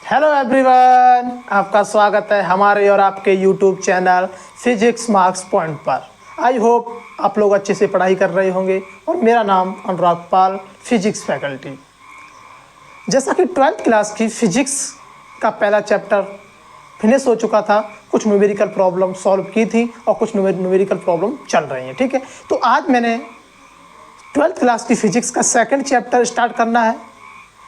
Hello everyone, आपका स्वागत है हमारे और आपके YouTube channel Physics Marks Point पर। आई होप आप लोग अच्छे से पढ़ाई कर रहे होंगे और मेरा नाम अनुराग पाल, फिजिक्स फैकल्टी। जैसा कि 12th क्लास की फिजिक्स का पहला चैप्टर फिनिश हो चुका था, कुछ न्यूमेरिकल प्रॉब्लम सॉल्व की थी और कुछ न्यूमेरिकल प्रॉब्लम चल रही हैं। ठीक है, तो आज मैंने 12th क्लास की फिजिक्स का सेकंड चैप्टर स्टार्ट करना है।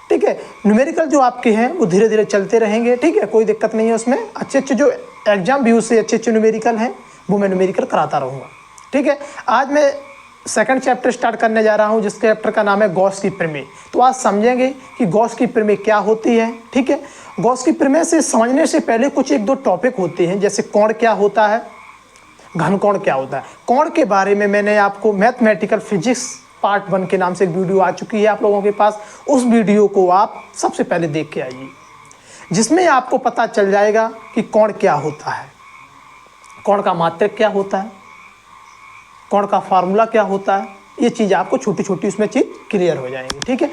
ठीक है, न्यूमेरिकल जो आपके हैं वो धीरे धीरे चलते रहेंगे। ठीक है, कोई दिक्कत नहीं है उसमें। अच्छे जो एग्जाम व्यू से अच्छे न्यूमेरिकल हैं वो मैं न्यूमेरिकल कराता रहूँगा। ठीक है, आज मैं सेकंड चैप्टर स्टार्ट करने जा रहा हूँ जिसके चैप्टर का नाम है गॉस की प्रमेय। तो आज समझेंगे कि गॉस की प्रमेय क्या होती है। ठीक है, गॉस की प्रमेय से समझने से पहले कुछ एक दो टॉपिक होते हैं, जैसे कोण क्या होता है, घन कोण क्या होता है। कोण के बारे में मैंने आपको मैथमेटिकल फिजिक्स पार्ट 1 के नाम से एक वीडियो आ चुकी है आप लोगों के पास। उस वीडियो को आप सबसे पहले देख के आइए, जिसमें आपको पता चल जाएगा कि कोण क्या होता है, कोण का मात्रक क्या होता है, कोण का फार्मूला क्या होता है। ये चीज़ आपको छोटी छोटी उसमें चीज़ क्लियर हो जाएंगी। ठीक है,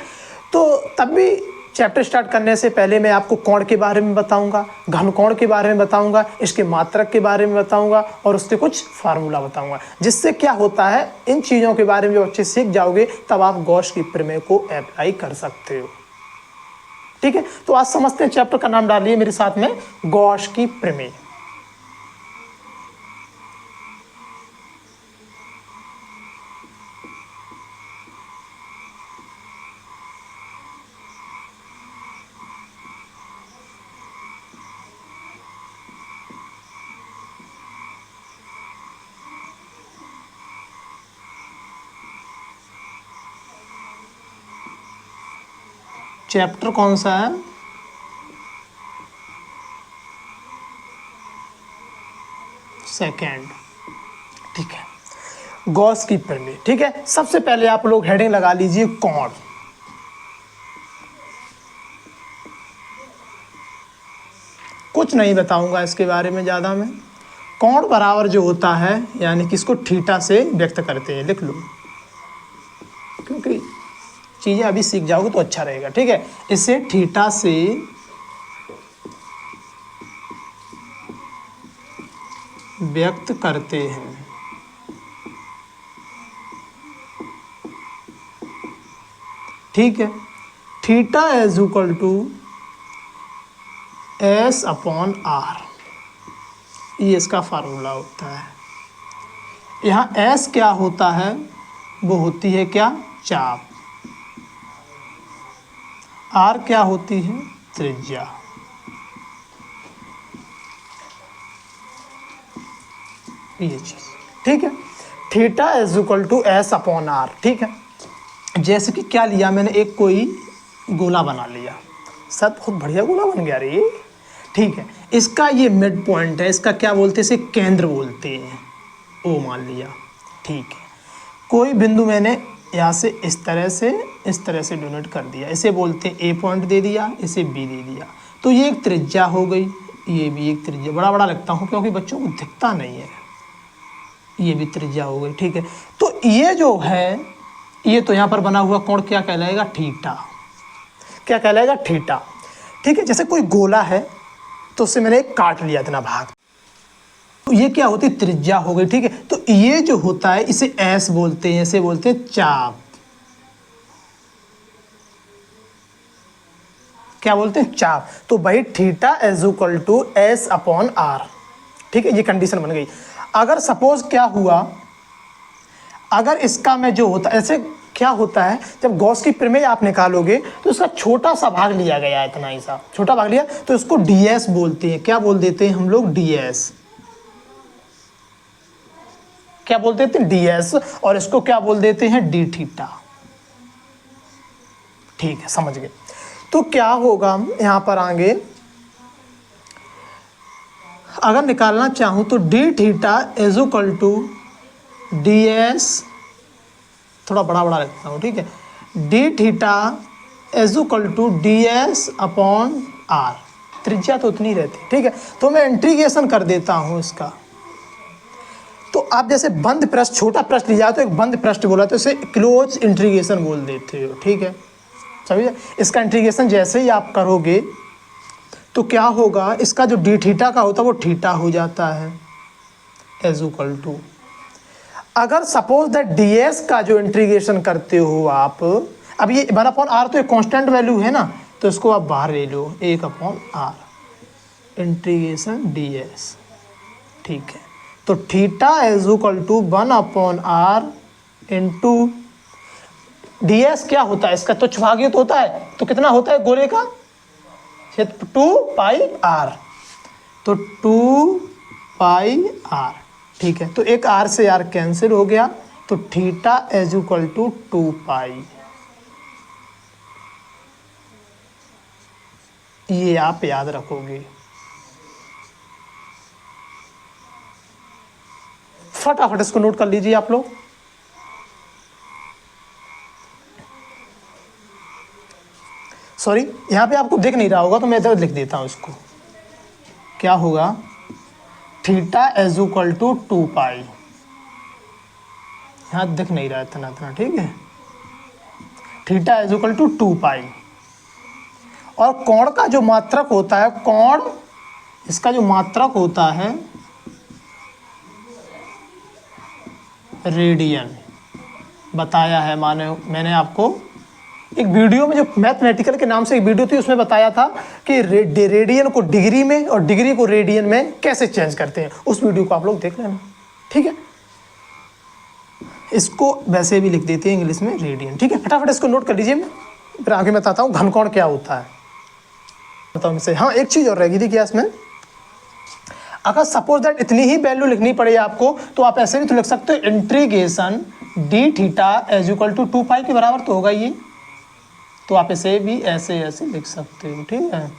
तो तब भी चैप्टर स्टार्ट करने से पहले मैं आपको कोण के बारे में बताऊंगा, घन कोण के बारे में बताऊंगा, इसके मात्रक के बारे में बताऊंगा और उसके कुछ फार्मूला बताऊंगा। जिससे क्या होता है, इन चीज़ों के बारे में जब अच्छे सीख जाओगे तब आप गॉस की प्रमेय को अप्लाई कर सकते हो। ठीक है, तो आज समझते हैं। चैप्टर का नाम डालिए मेरे साथ में, गॉस की प्रमेय। चैप्टर कौन सा है? सेकेंड। ठीक है, गॉस की प्रमेय। ठीक है, सबसे पहले आप लोग हेडिंग लगा लीजिए कोण। कुछ नहीं बताऊंगा इसके बारे में ज़्यादा मैं। कोण बराबर जो होता है, यानी कि इसको थीटा से व्यक्त करते हैं, लिख लो, क्योंकि चीज़ें अभी सीख जाओगे तो अच्छा रहेगा। ठीक है, इसे थीटा से व्यक्त करते हैं। ठीक है, theta is equal to s upon r, ये इसका फार्मूला होता है। यहाँ एस क्या होता है, वो होती है क्या, चाप। आर क्या होती है, त्रिज्या। ये चीज। ठीक है, theta is equal to s upon r. ठीक है, जैसे कि क्या लिया मैंने, एक कोई गोला बना लिया, सब बहुत बढ़िया गोला बन गया रे। ठीक है, इसका ये मिड पॉइंट है, इसका क्या बोलते हैं, इसे केंद्र बोलते हैं, ओ मान लिया। ठीक है, कोई बिंदु मैंने यहाँ से इस तरह से डोनेट कर दिया, इसे बोलते हैं ए पॉइंट दे दिया, इसे बी दे दिया, तो ये एक त्रिज्या हो गई, ये भी एक त्रिज्या। बड़ा बड़ा लगता हूँ क्योंकि बच्चों को दिखता नहीं है, ये भी त्रिज्या हो गई। ठीक है, तो ये जो है, ये तो यहाँ पर बना हुआ कोण क्या कहलाएगा, थीटा। क्या कहलाएगा, थीटा। ठीक है, जैसे कोई गोला है तो उससे मैंने एक काट लिया इतना भाग, तो ये क्या होती, त्रिज्या हो गई। ठीक है, तो ये जो होता है इसे एस बोलते हैं, इसे बोलते हैं चाप। क्या बोलते हैं, चाप। तो भाई theta is equal to s upon r. ठीक है, ये कंडीशन बन गई। अगर सपोज क्या हुआ, अगर इसका में जो होता है, ऐसे क्या होता है, जब गॉस की प्रमेय आप निकालोगे तो इसका छोटा सा भाग लिया गया, इतना ही सा छोटा भाग लिया, तो इसको डीएस बोलते हैं। क्या बोल देते हैं हम लोग, डीएस। क्या बोल देते हैं, डीएस। और इसको क्या बोल देते हैं, डी थीटा। ठीक है, समझ गए। तो क्या होगा, यहां पर आगे अगर निकालना चाहूं तो d theta is equal to d s, थोड़ा बड़ा बड़ा रखता हूं। ठीक है, d theta is equal to d s upon r. त्रिज्या तो उतनी रहती है। ठीक है, तो मैं इंटीग्रेशन कर देता हूं इसका। तो आप जैसे बंद पृष्ठ, छोटा पृष्ठ लिया तो एक बंद पृष्ठ बोला तो इसे क्लोज इंटीग्रेशन बोल देते हो। ठीक है, समझिए। इसका इंटीग्रेशन जैसे ही आप करोगे तो क्या होगा, इसका जो डी थीटा का होता है वो थीटा हो जाता है एज इक्वल टू, अगर सपोज दैट डी एस का जो इंटीग्रेशन करते हो आप, अब ये 1/r तो एक कांस्टेंट वैल्यू है ना, तो इसको आप बाहर ले लो 1/r इंटीग्रेशन डी एस, ठीक है। तो theta is equal to 1/r into d s क्या होता है, इसका तुच्छ भागित होता है, तो कितना होता है गोले का क्षेत्र 2πr, तो 2πr, ठीक है। तो एक r से r कैंसिल हो गया, तो थीटा इज इक्वल टू 2π, ये आप याद रखोगे। फटाफट इसको नोट कर लीजिए आप लोग। सॉरी, यहां पे आपको दिख नहीं रहा होगा तो मैं इधर लिख देता हूं इसको। क्या होगा, थीटा इज इक्वल टू 2π, यहां दिख नहीं रहा इतना इतना, ठीक है। थीटा इज इक्वल टू 2π, और कोण का जो मात्रक होता है, कोण इसका जो मात्रक होता है रेडियन, बताया है मैंने आपको एक वीडियो में, जो मैथमेटिकल के नाम से एक वीडियो थी उसमें बताया था कि रेडियन को डिग्री में और डिग्री को रेडियन में कैसे चेंज करते हैं, उस वीडियो को आप लोग देख लेना, ठीक है। इसको वैसे भी लिख देते हैं इंग्लिश में रेडियन, ठीक है। फटाफट इसको नोट कर लीजिए, फिर आगे मैं बताता हूँ घनकोण क्या होता है, बताऊँ इसे। हाँ, एक चीज़ और रहेगी, देखिए इसमें अगर सपोज दैट इतनी ही वैल्यू लिखनी पड़े आपको, तो आप ऐसे भी तो लिख सकते हो, integration d theta is equal to 2π के बराबर तो होगा ये, तो आप इसे भी ऐसे ऐसे लिख सकते हो, ठीक है।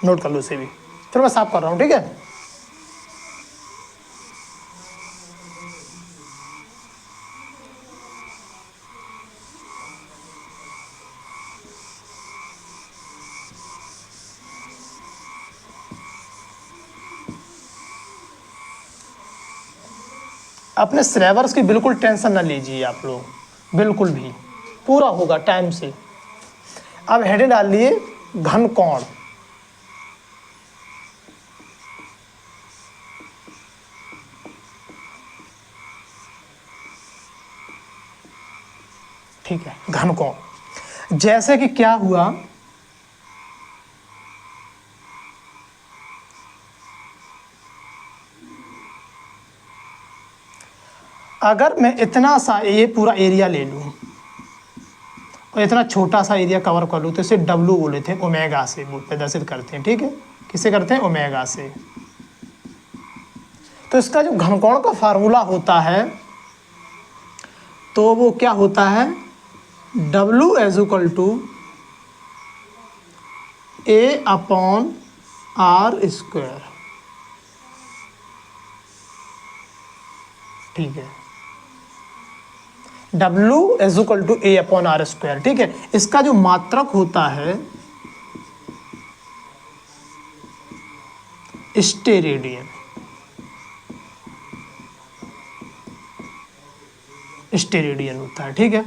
नोट कर लो इसे भी, फिर मैं साफ कर रहा हूँ, ठीक है। अपने सिलेबस की बिल्कुल टेंशन ना लीजिए आप लोग, बिल्कुल भी, पूरा होगा टाइम से। अब हेडिंग डाल लिए घनकोण, ठीक है। घनकोण जैसे कि क्या हुआ, अगर मैं इतना सा ये पूरा एरिया ले लूँ और इतना छोटा सा एरिया कवर कर लूँ, तो इसे W बोले थे, ओमेगा से प्रदर्शित करते हैं, ठीक है। किसे करते हैं, ओमेगा से। तो इसका जो घनकोण का फार्मूला होता है, तो वो क्या होता है, W is equal to A/r², ठीक है। W is equal to A/r², ठीक है। इसका जो मात्रक होता है स्टेरेडियन, स्टेरेडियन होता है, ठीक है।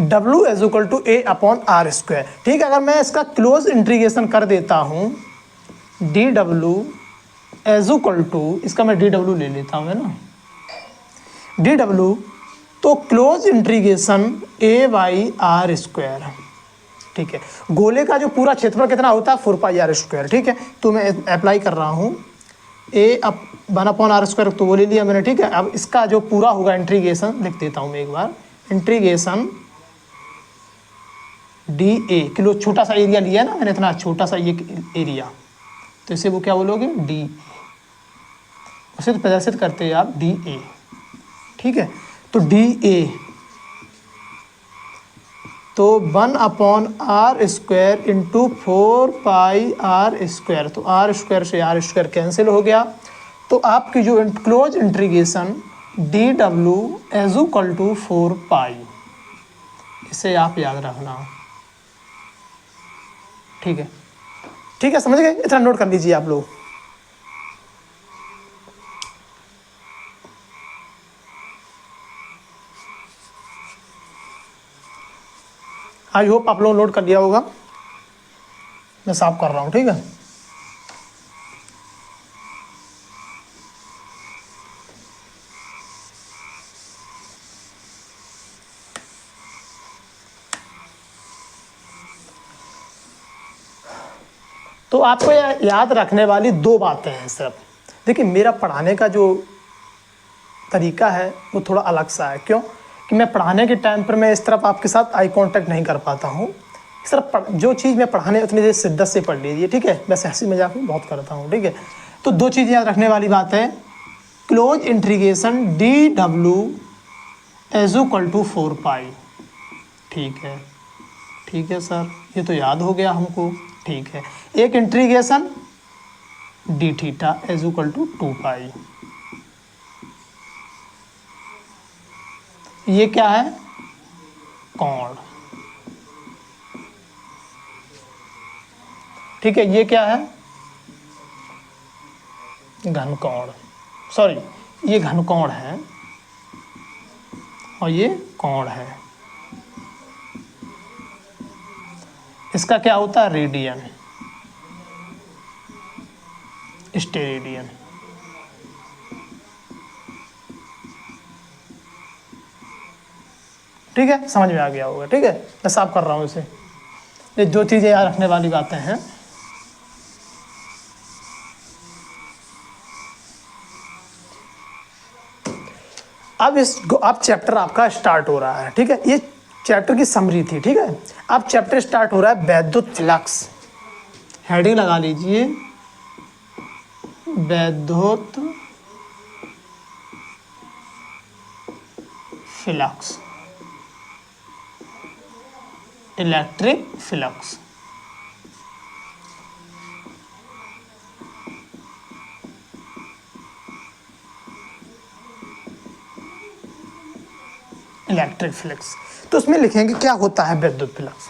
W is equal to A/r², ठीक है। अगर मैं इसका क्लोज इंटीग्रेशन कर देता हूं, dW इज इक्वल टू, इसका मैं dW ले लेता हूं, है ना, dW, तो क्लोज इंटीग्रेशन A/r², ठीक है। गोले का जो पूरा क्षेत्रफल कितना होता है, 4πr², ठीक है। तो मैं अप्लाई कर रहा हूँ A/1/r², तो वो ले लिया मैंने, ठीक है। अब इसका जो पूरा होगा इंटीग्रेशन लिख देता हूँ मैं एक बार, इंटीग्रेशन dA, किलो छोटा सा एरिया लिया है ना मैंने, इतना छोटा सा ये एरिया, तो इसे वो क्या बोलोगे, डी, उसे तो प्रदर्शित करते हैं आप dA, ठीक है। तो dA तो 1/r² इंटू 4πr², तो r² से r² कैंसिल हो गया, तो आपकी जो close integration dW is equal to 4π, इसे आप याद रखना, ठीक है, ठीक है, समझ गए। इतना नोट कर लीजिए आप लोग। आई होप आप लोग नोट कर लिया होगा। मैं साफ कर रहा हूँ, ठीक है। तो आपको याद रखने वाली दो बातें हैं सिर्फ। देखिए, मेरा पढ़ाने का जो तरीका है वो थोड़ा अलग सा है। क्यों? कि मैं पढ़ाने के टाइम पर मैं इस तरफ आपके साथ आई कांटेक्ट नहीं कर पाता हूँ। सिर्फ जो चीज़ मैं पढ़ाने उतनी देर शिद्दत से पढ़ लीजिए, ठीक है। वैसे हंसी मजाक में बहुत करता हूँ, ठीक है। तो दो चीज़ याद रखने वाली बात है, क्लोज इंटीग्रेशन डी डब्ल्यू इज इक्वल टू 4 पाई। ठीक है, ठीक है सर, ये तो याद हो गया हमको। ठीक है, एक integration d theta is equal to 2 pi. ये क्या है? कोण। ठीक है, ये क्या है? घनकोण। सॉरी, ये घनकोण है और ये कोण है। इसका क्या होता है? Radian, steradian. ठीक है, समझ में आ गया होगा, ठीक है। मैं साफ कर रहा हूँ इसे। ये दो चीज़ें याद रखने वाली बातें हैं। अब चैप्टर आपका स्टार्ट हो रहा है, ठीक है। ये चैप्टर की समरी थी, ठीक है। अब चैप्टर स्टार्ट हो रहा है वैद्युत फ्लक्स। हेडिंग लगा लीजिए, वैद्युत flux, electric flux. Electric flux, तो उसमें लिखेंगे क्या होता है विद्युत फ्लक्स।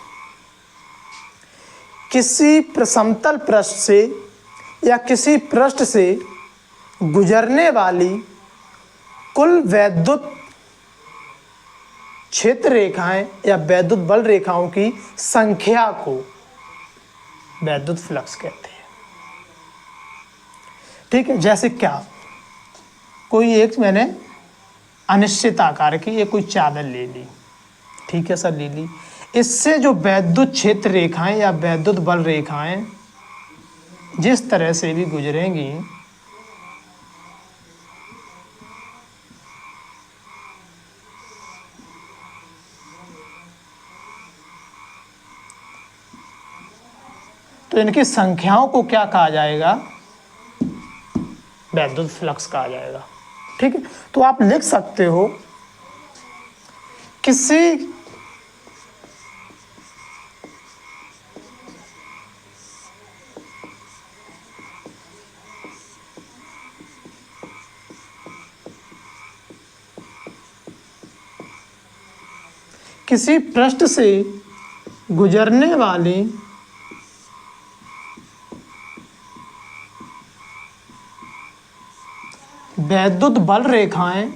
किसी समतल पृष्ठ से या किसी पृष्ठ से गुजरने वाली कुल वैद्युत क्षेत्र रेखाएं या वैद्युत बल रेखाओं की संख्या को वैद्युत फ्लक्स कहते हैं। ठीक है, जैसे क्या, कोई एक मैंने अनिश्चित आकार की ये कोई चादर ले ली, ठीक है सर, ले ली। इससे जो वैद्युत क्षेत्र रेखाएं या वैद्युत बल रेखाएं जिस तरह से भी गुजरेंगी, तो इनकी संख्याओं को क्या कहा जाएगा? वैद्युत फ्लक्स कहा जाएगा। ठीक है, तो आप लिख सकते हो किसी पृष्ठ से गुजरने वाली वैद्युत बल रेखाएं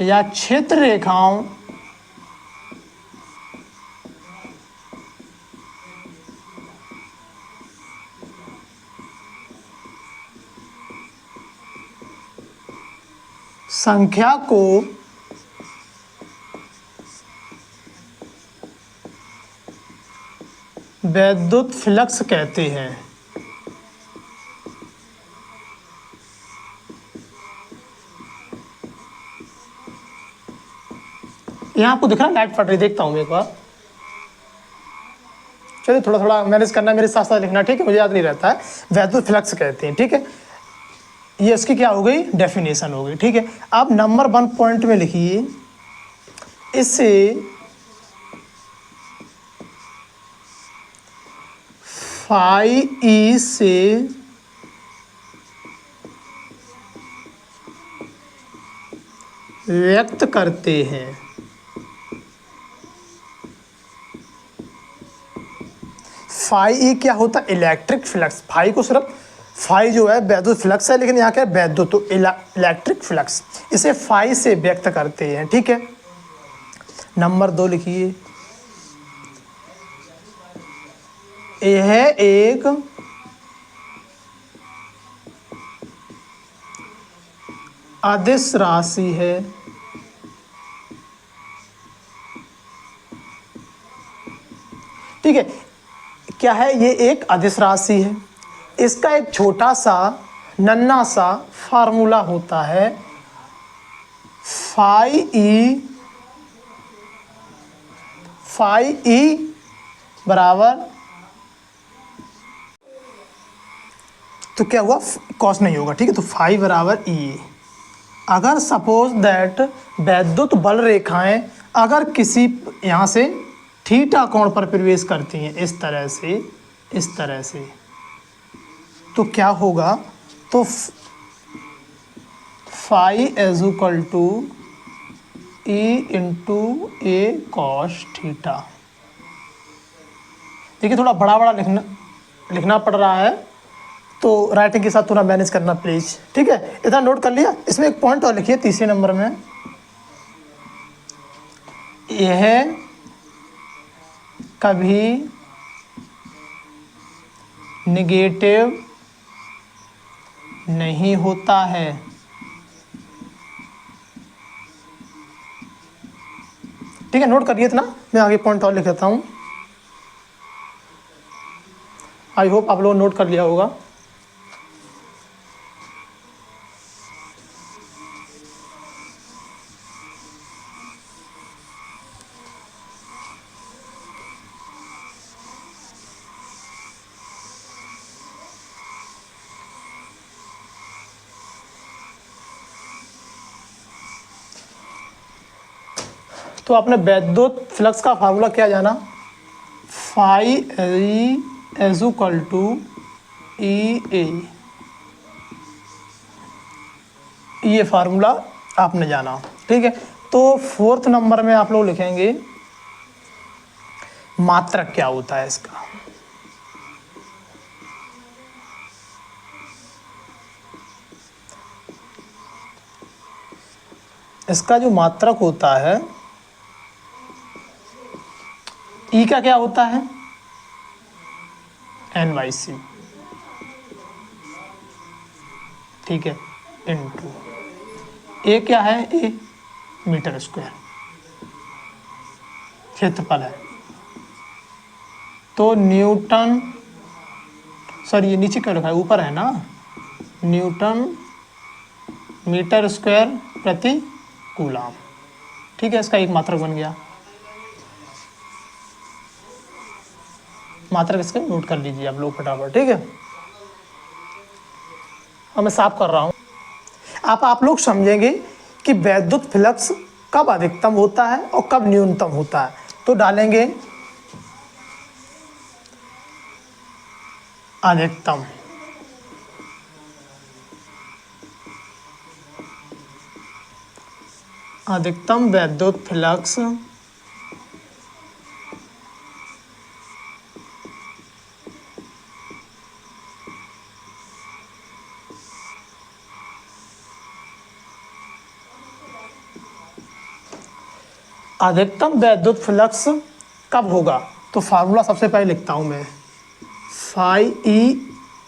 या क्षेत्र रेखाओं संख्या को वैद्युत फ्लक्स कहते हैं। यहां आपको दिख रहा है लाइट पड़ रही, देखता हूं मैं एक बार। चलिए, थोड़ा थोड़ा मैनेज करना, मेरे साथ साथ लिखना, ठीक है, मुझे याद नहीं रहता है। वैद्युत फ्लक्स कहते हैं, ठीक है। ये इसकी क्या हो गई? डेफिनेशन हो गई, ठीक है। अब नंबर 1 पॉइंट में लिखिए, इसे फाई ई से व्यक्त करते हैं। फाई ई क्या होता है? Electric flux. फाई को सिर्फ फाई जो है वैद्युत फ्लक्स है, लेकिन यहाँ क्या है वैद्युत, तो इलेक्ट्रिक फ्लक्स, इसे फाई से व्यक्त करते हैं। ठीक है, नंबर 2 लिखिए, यह एक अदिश राशि है। ठीक है, क्या है ये? एक अदिश राशि है। इसका एक छोटा सा नन्हा सा फार्मूला होता है, फाई ई बराबर, तो क्या हुआ, कॉस नहीं होगा। ठीक है, तो फाई बराबर ई। अगर सपोज दैट वैद्युत बल रेखाएं अगर किसी यहाँ से थीटा कोण पर प्रवेश करती हैं, इस तरह से, इस तरह से, तो क्या होगा? तो phi is equal to E into A cos theta. देखिए थोड़ा बड़ा बड़ा लिखना पड़ रहा है, तो राइटिंग के साथ थोड़ा मैनेज करना प्लीज। ठीक है, इतना नोट कर लिया। इसमें एक पॉइंट और लिखिए तीसरे नंबर में, यह कभी नेगेटिव नहीं होता है। ठीक है, नोट करिए इतना, मैं आगे पॉइंट और लिख देता हूँ। आई होप आप लोगों ने नोट कर लिया होगा। तो आपने वैद्युत फ्लक्स का फार्मूला क्या जाना? फाई इज इक्वल टू ई ए, ये फार्मूला आपने जाना। ठीक है, तो फोर्थ नंबर में आप लोग लिखेंगे मात्रक क्या होता है इसका। इसका जो मात्रक होता है, ई का क्या होता है? एन बाई सी। ठीक है, इनटू ए क्या है? ए मीटर स्क्वायर क्षेत्रफल है, तो न्यूटन, सॉरी ये नीचे क्यों लिखा है, ऊपर है ना, न्यूटन मीटर स्क्वायर प्रति कूलाम। ठीक है, इसका एक मात्रक बन गया। मात्रक इसका नोट कर लीजिए आप लोग फटाफट। ठीक है, अब मैं साफ कर रहा हूँ। आप लोग समझेंगे कि वैद्युत फ्लक्स कब अधिकतम होता है और कब न्यूनतम होता है। तो डालेंगे अधिकतम, अधिकतम वैद्युत फ्लक्स अधिकतम वैद्युत फ्लक्स कब होगा? तो फार्मूला सबसे पहले लिखता हूं मैं, phi E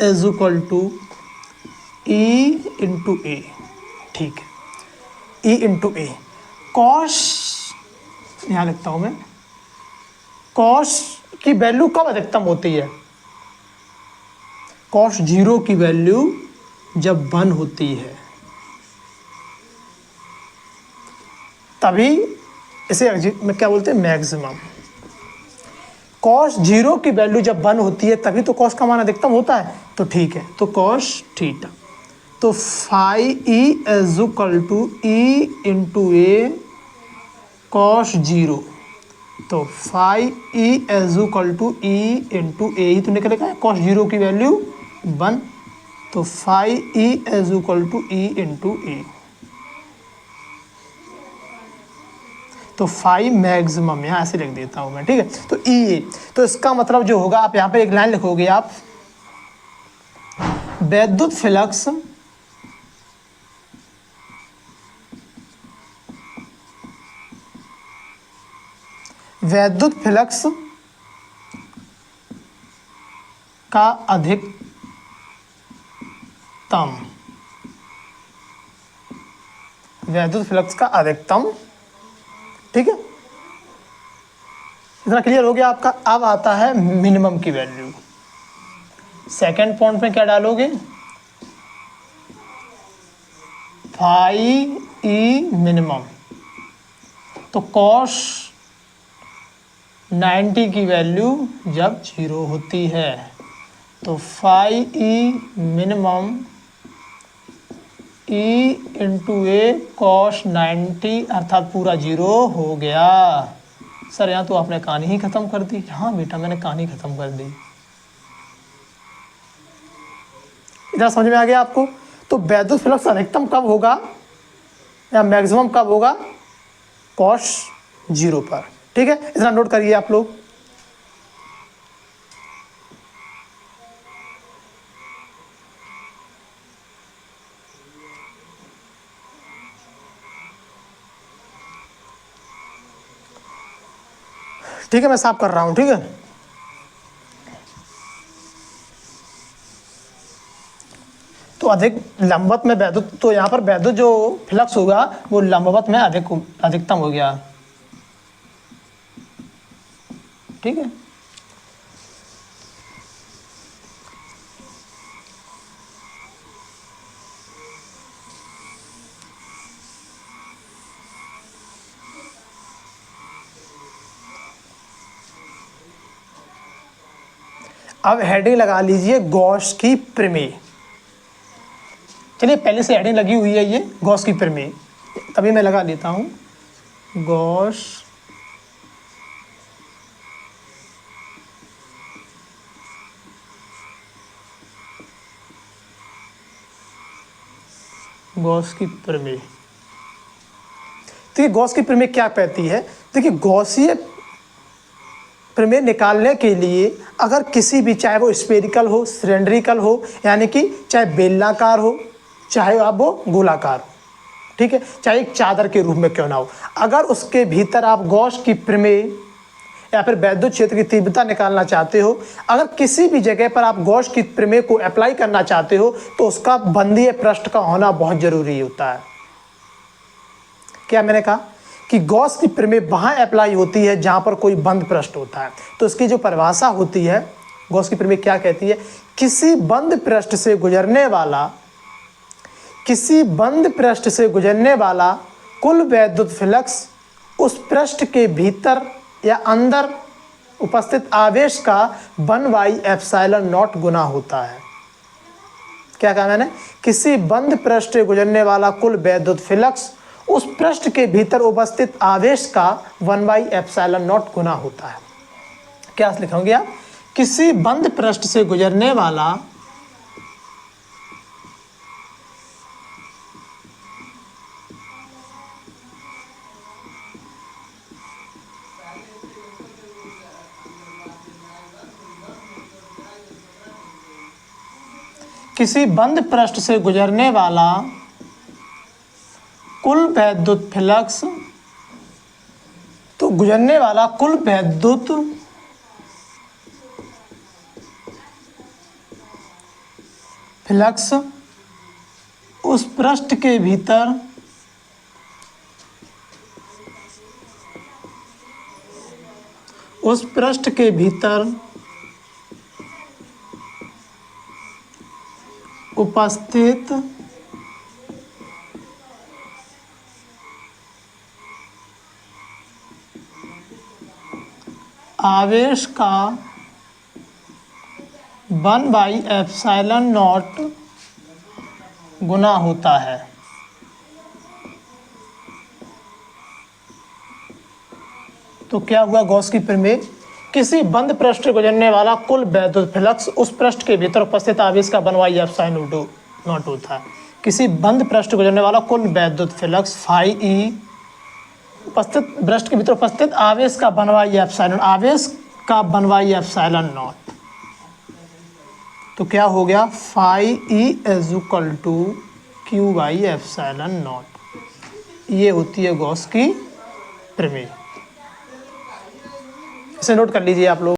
is equal to E into A. ठीक है, ई इंटू ए, कॉस, यहाँ लिखता हूं मैं, कॉस की वैल्यू कब अधिकतम होती है? कॉस 0 की वैल्यू जब 1 होती है, तभी इसे में क्या बोलते हैं, मैक्सिमम। कॉस 0 की वैल्यू जब 1 होती है तभी तो कॉस का मान अधिकतम होता है। तो ठीक है, तो कॉस थीटा, तो phi E is equal to E into A cos 0, तो phi E is equal to E into A, ही तो निकलेगा, कॉस 0 की वैल्यू 1, तो phi E is equal to E into A, तो फाई मैक्सिमम, यहाँ ऐसे लिख देता हूँ मैं। ठीक है, तो ई ए, तो इसका मतलब जो होगा, आप यहाँ पे एक लाइन लिखोगे, आप वैद्युत फ्लक्स का अधिकतम, वैद्युत फ्लक्स का अधिकतम। ठीक है, इतना क्लियर हो गया आपका। अब आता है मिनिमम की वैल्यू। सेकंड पॉइंट में क्या डालोगे, फाई ई मिनिमम। तो कॉस 90 की वैल्यू जब 0 होती है तो phi E minimum E into ए कॉस 90 अर्थात पूरा 0 हो गया। सर यहाँ तो आपने कहानी ही खत्म कर दी। हाँ बेटा, मैंने कहानी खत्म कर दी। इतना समझ में आ गया आपको। तो वैद्युत फ्लक्स अधिकतम कब होगा या मैक्सिमम कब होगा, कॉस 0 पर। ठीक है, इतना नोट करिए आप लोग। ठीक है, मैं साफ कर रहा हूं। ठीक है, तो अधिक लंबवत में वैद्युत, तो यहाँ पर वैद्युत जो फ्लक्स होगा वो लंबवत में अधिकतम हो गया। ठीक है, अब हेडिंग लगा लीजिए गॉस की प्रमेय। चलिए, पहले से हेडिंग लगी हुई है ये गॉस की प्रमेय, तभी मैं लगा लेता हूँ गॉस की प्रमेय। देखिए गॉस की प्रमेय क्या कहती है। देखिए गॉसीय प्रमेय निकालने के लिए अगर किसी भी, चाहे वो स्फेरिकल हो, सिलेंड्रिकल हो, यानी कि चाहे बेलनाकार हो, चाहे अब वो गोलाकार हो, ठीक है, चाहे एक चादर के रूप में क्यों ना हो, अगर उसके भीतर आप गॉस की प्रमेय या फिर वैद्युत क्षेत्र की तीव्रता निकालना चाहते हो, अगर किसी भी जगह पर आप गॉस की प्रमेय को अप्लाई करना चाहते हो तो उसका बंधीय पृष्ठ का होना बहुत जरूरी होता है। क्या मैंने कहा कि गॉस की प्रमेय वहाँ अप्लाई होती है जहाँ पर कोई बंद पृष्ठ होता है। तो इसकी जो परिभाषा होती है, गॉस की प्रमेय क्या कहती है, किसी बंद पृष्ठ से गुजरने वाला कुल वैद्युत फ्लक्स उस पृष्ठ के भीतर या अंदर उपस्थित आवेश का 1/ε0 गुना होता है। क्या कहा मैंने, किसी बंद पृष्ठ से गुजरने वाला कुल वैद्युत फ्लक्स उस पृष्ठ के भीतर उपस्थित आवेश का 1/ε0 गुना होता है। क्या लिखोगे आप, किसी बंद पृष्ठ से गुजरने वाला कुल वैद्युत फ्लक्स, तो गुजरने वाला कुल वैद्युत फ्लक्स उस पृष्ठ के भीतर उपस्थित आवेश का 1/ε0 गुना होता है। तो क्या हुआ गॉस की प्रमेय, किसी बंद पृष्ठ से गुजरने वाला कुल वैद्युत फ्लक्स उस पृष्ठ के भीतर उपस्थित आवेश का 1/ε0 होता है। किसी बंद पृष्ठ से गुजरने वाला कुल वैद्युत फ्लक्स फाई ई उपस्थित पृष्ठ के भीतर उपस्थित आवेश का 1/ε0, आवेश का 1/ε0 तो क्या हो गया, phi E is equal to q by epsilon naught. ये होती है गॉस की प्रमेय। इसे नोट कर लीजिए आप लोग।